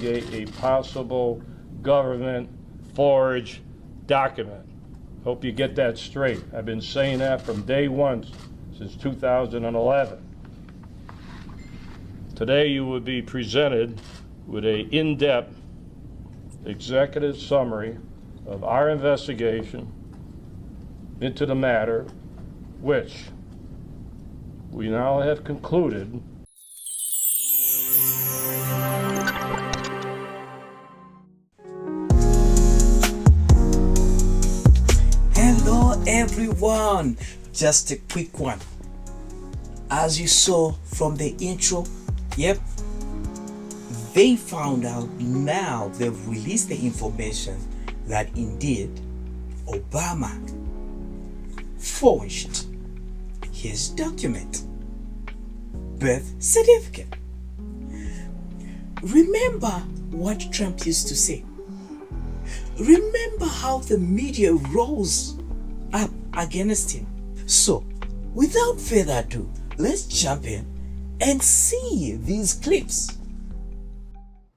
A possible government forged document. Hope you get that straight. I've been saying that from day one since 2011. Today you will be presented with an in-depth executive summary of our investigation into the matter, which we now have concluded Hello everyone, just a quick one. As you saw from the intro, yep, they found out now, they've released the information that indeed Obama forged his document, birth certificate. Remember what Trump used to say. Remember how the media rose up against him. So, without further ado, let's jump in and see these clips.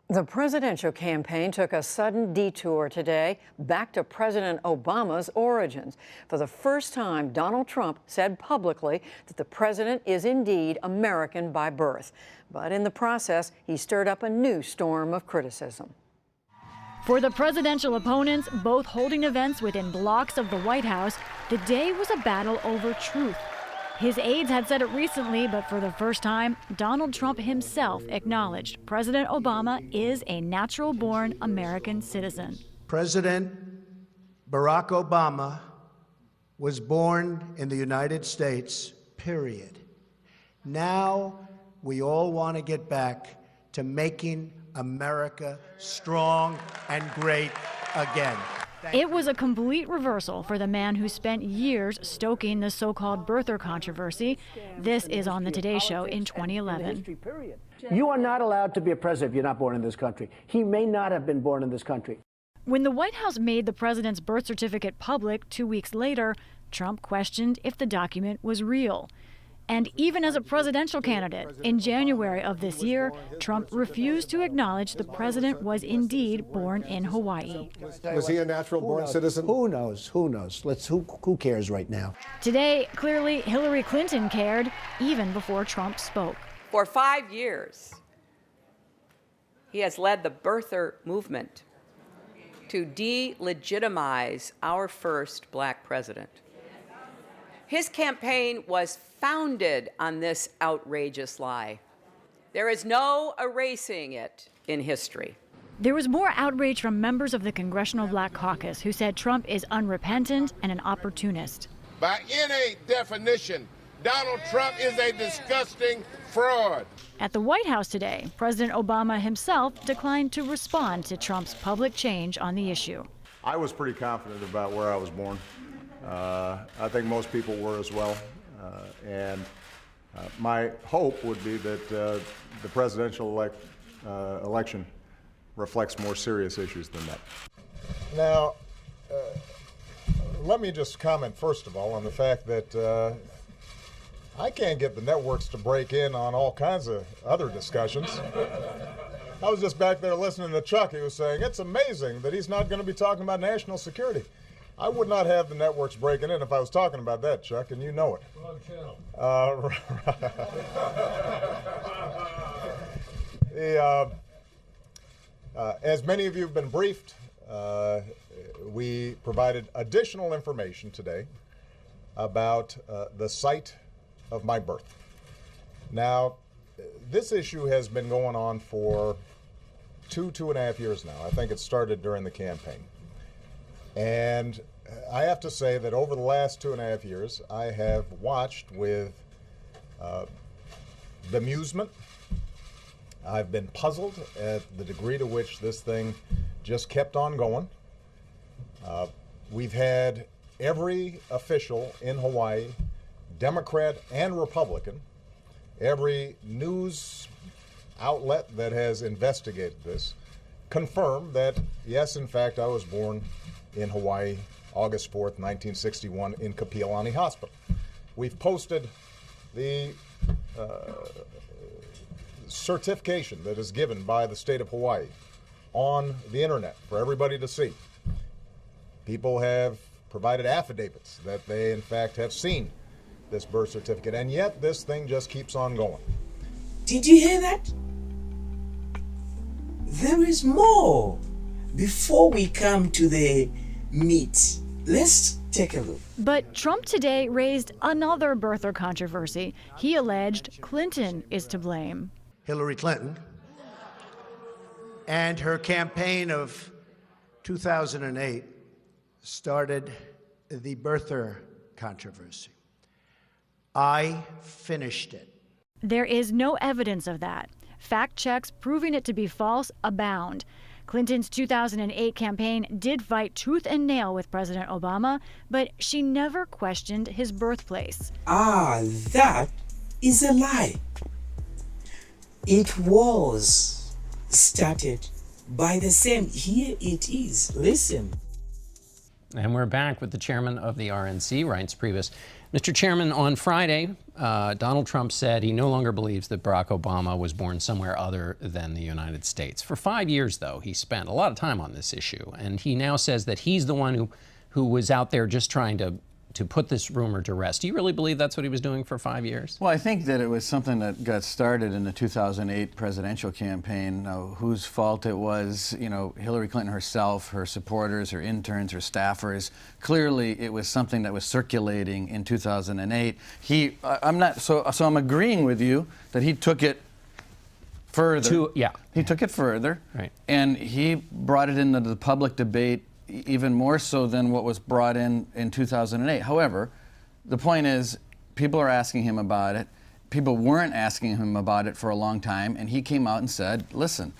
The presidential campaign took a sudden detour today back to President Obama's origins. For the first time, Donald Trump said publicly that the president is indeed American by birth. But in the process, he stirred up a new storm of criticism. For the presidential opponents, both holding events within blocks of the White House, the day was a battle over truth. His aides had said it recently, but for the first time, Donald Trump himself acknowledged President Obama is a natural-born American citizen. President Barack Obama was born in the United States, period. Now we all want to get back to making America strong and great again. It was a complete reversal for the man who spent years stoking the so-called birther controversy. This is on the Today Show in 2011. You are not allowed to be a president if you're not born in this country. He may not have been born in this country. When the White House made the president's birth certificate public 2 weeks later, Trump questioned if the document was real. And even as a presidential candidate, in January of this year, Trump refused to acknowledge the president was indeed born in Hawaii. Was he a natural-born citizen? Who knows? Who knows? Who cares right now? Today, clearly, Hillary Clinton cared, even before Trump spoke. For 5 years, he has led the birther movement to delegitimize our first black president. His campaign was founded on this outrageous lie. There is no erasing it in history. There was more outrage from members of the Congressional Black Caucus who said Trump is unrepentant and an opportunist. By any definition, Donald Trump is a disgusting fraud. At the White House today, President Obama himself declined to respond to Trump's public change on the issue. I was pretty confident about where I was born. I think most people were as well. My hope would be that the presidential election reflects more serious issues than that. Now, let me just comment first of all on the fact that I can't get the networks to break in on all kinds of other discussions. I was just back there listening to Chuck. He was saying it's amazing that he's not going to be talking about national security. I would not have the networks breaking in if I was talking about that, Chuck, and you know it. Wrong channel. As many of you have been briefed, we provided additional information today about the site of my birth. Now, this issue has been going on for two and a half years now. I think it started during the campaign. And I have to say that over the last 2.5 years, I have watched with bemusement. I've been puzzled at the degree to which this thing just kept on going. We've had every official in Hawaii, Democrat and Republican, every news outlet that has investigated this, confirm that, yes, in fact, I was born in Hawaii, August 4th, 1961, in Kapiolani Hospital. We've posted the certification that is given by the state of Hawaii on the internet for everybody to see. People have provided affidavits that they, in fact, have seen this birth certificate, and yet this thing just keeps on going. Did you hear that? There is more. Before we come to the meat, let's take a look. But Trump today raised another birther controversy. He alleged Clinton is to blame. Hillary Clinton and her campaign of 2008 started the birther controversy. I finished it. There is no evidence of that. Fact checks proving it to be false abound. Clinton's 2008 campaign did fight tooth and nail with President Obama, but she never questioned his birthplace. That is a lie. It was started by the same. Here it is. Listen. And we're back with the chairman of the RNC, Reince Priebus. Mr. Chairman, on Friday, Donald Trump said he no longer believes that Barack Obama was born somewhere other than the United States. For 5 years, though, he spent a lot of time on this issue, and he now says that he's the one who was out there just trying to put this rumor to rest. Do you really believe that's what he was doing for 5 years? Well, I think that it was something that got started in the 2008 presidential campaign. Whose fault it was, Hillary Clinton herself, her supporters, her interns, her staffers. Clearly, it was something that was circulating in 2008. I'm agreeing with you that he took it further. He took it further, right? And he brought it into the public debate even more so than what was brought in 2008. However, the point is, people are asking him about it. People weren't asking him about it for a long time, and he came out and said, listen,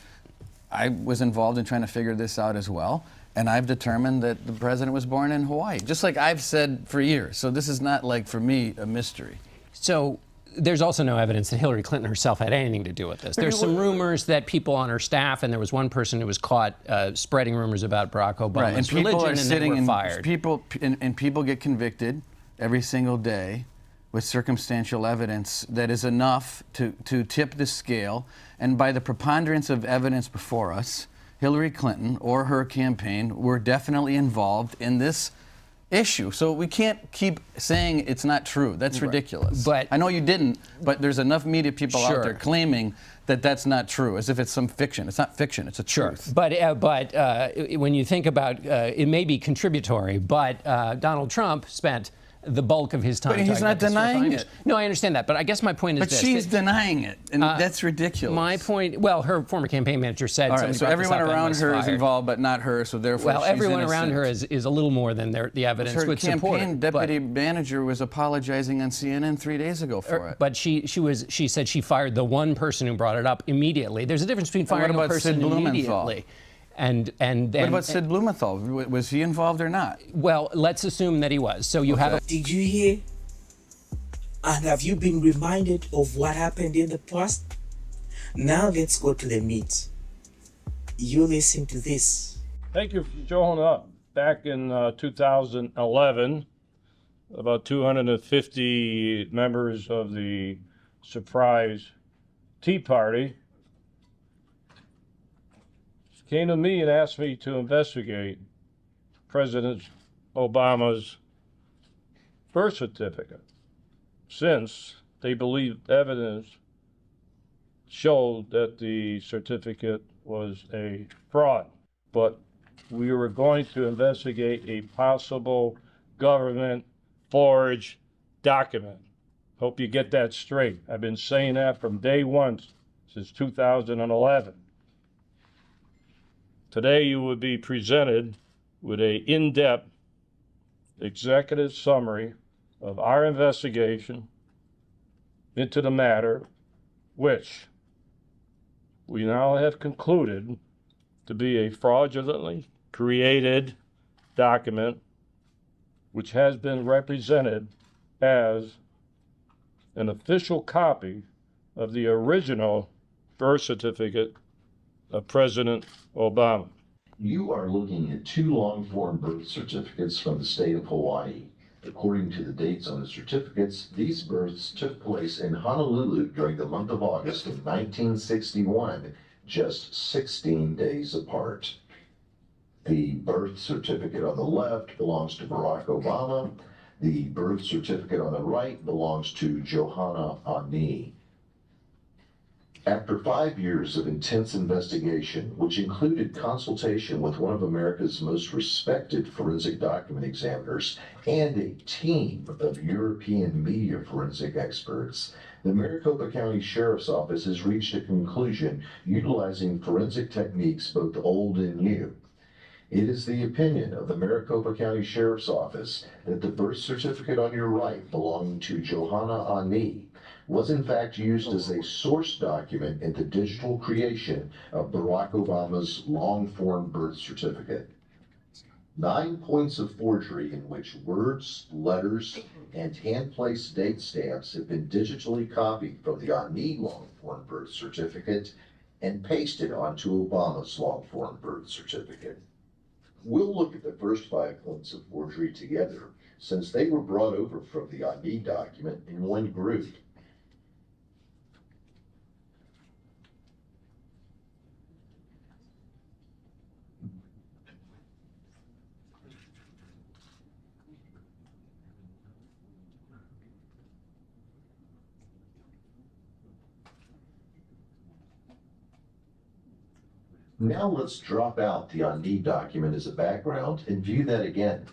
I was involved in trying to figure this out as well, and I've determined that the president was born in Hawaii, just like I've said for years. So this is not, like, for me, a mystery. So there's also no evidence that Hillary Clinton herself had anything to do with this. There's some rumors that people on her staff, and there was one person who was caught spreading rumors about Barack Obama's religion, and they were fired. People get convicted every single day with circumstantial evidence that is enough to tip the scale. And by the preponderance of evidence before us, Hillary Clinton or her campaign were definitely involved in this issue. So we can't keep saying it's not true. That's ridiculous. But I know you didn't, but there's enough media people out there claiming that that's not true, as if it's some fiction. It's not fiction, it's a truth. But when you think about it may be contributory, but Donald Trump spent the bulk of his time. But he's not denying it. No, I understand that. But I guess my point is this. But she's denying it, and that's ridiculous. My point, well, her former campaign manager said. All right, so everyone around her is involved, but not her, so therefore she's innocent. Everyone around her is a little more than the evidence would support. Her campaign deputy manager was apologizing on CNN 3 days ago for it. But she said she fired the one person who brought it up immediately. There's a difference between firing a person immediately. And then, what about Sid Blumenthal? Was he involved or not? Well, let's assume that he was. So you have. Did you hear? And have you been reminded of what happened in the past? Now let's go to the meat. You listen to this. Thank you for showing up. Back in 2011, about 250 members of the surprise Tea Party came to me and asked me to investigate President Obama's birth certificate, since they believed evidence showed that the certificate was a fraud. But we were going to investigate a possible government forged document. Hope you get that straight. I've been saying that from day one since 2011. Today you will be presented with an in-depth executive summary of our investigation into the matter, which we now have concluded to be a fraudulently created document which has been represented as an official copy of the original birth certificate of President Obama. You are looking at 2 long-form birth certificates from the state of Hawaii. According to the dates on the certificates, these births took place in Honolulu during the month of August of 1961 just 16 days apart. The birth certificate on the left belongs to Barack Obama. The birth certificate on the right belongs to Johanna Ani. After 5 years of intense investigation, which included consultation with one of America's most respected forensic document examiners and a team of European media forensic experts, the Maricopa County Sheriff's Office has reached a conclusion utilizing forensic techniques both old and new. It is the opinion of the Maricopa County Sheriff's Office that the birth certificate on your right belonging to Johanna Ani was in fact used as a source document in the digital creation of Barack Obama's long-form birth certificate. 9 points of forgery in which words, letters, and hand-placed date stamps have been digitally copied from the Ani long-form birth certificate and pasted onto Obama's long-form birth certificate. We'll look at the first 5 points of forgery together, since they were brought over from the Ani document in one group. Now let's drop out the Ani document as a background and view that again.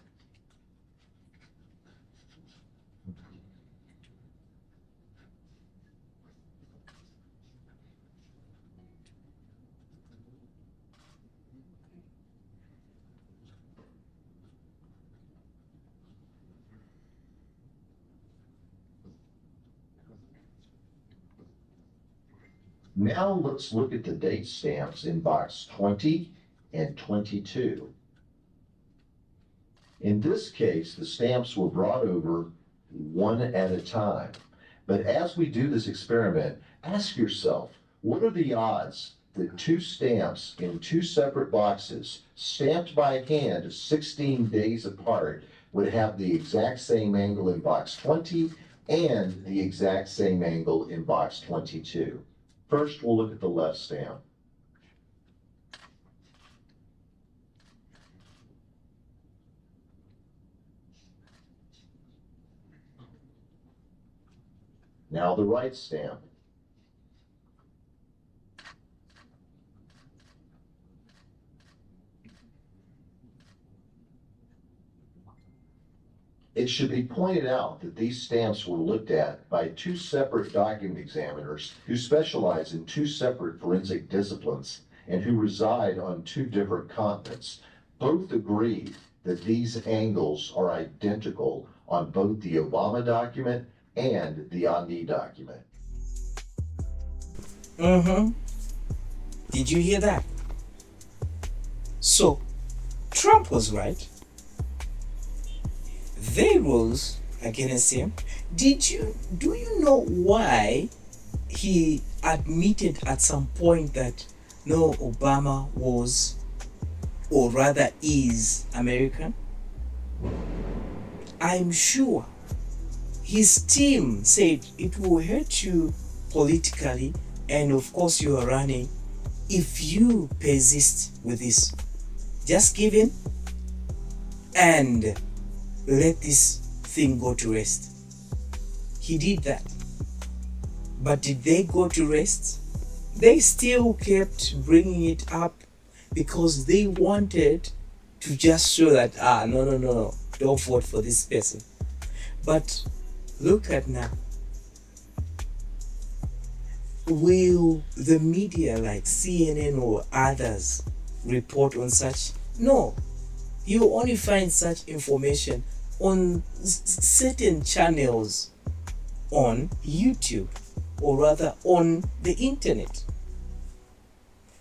Now let's look at the date stamps in box 20 and 22. In this case, the stamps were brought over one at a time. But as we do this experiment, ask yourself, what are the odds that 2 stamps in 2 separate boxes, stamped by hand 16 days apart, would have the exact same angle in box 20 and the exact same angle in box 22? First, we'll look at the left stamp. Now the right stamp. It should be pointed out that these stamps were looked at by 2 separate document examiners who specialize in 2 separate forensic disciplines and who reside on 2 different continents. Both agree that these angles are identical on both the Obama document and the Ani document. Did you hear that? So, Trump was right. They rose against him. Do you know why he admitted at some point that no, Obama was, or rather is, American? I'm sure his team said it will hurt you politically, and of course you are running, if you persist with this. Just give in and let this thing go to rest. He did that. But did they go to rest? They still kept bringing it up because they wanted to just show that, no, don't vote for this person. But look at now. Will the media like CNN or others report on such? No. You only find such information on certain channels on YouTube, or rather on the internet.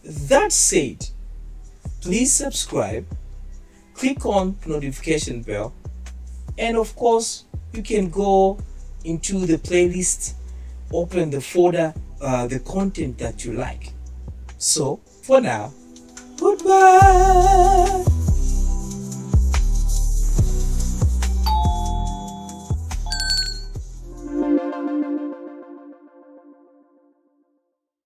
That said, please subscribe, click on notification bell, and of course you can go into the playlist, open the folder, the content that you like. So for now, goodbye.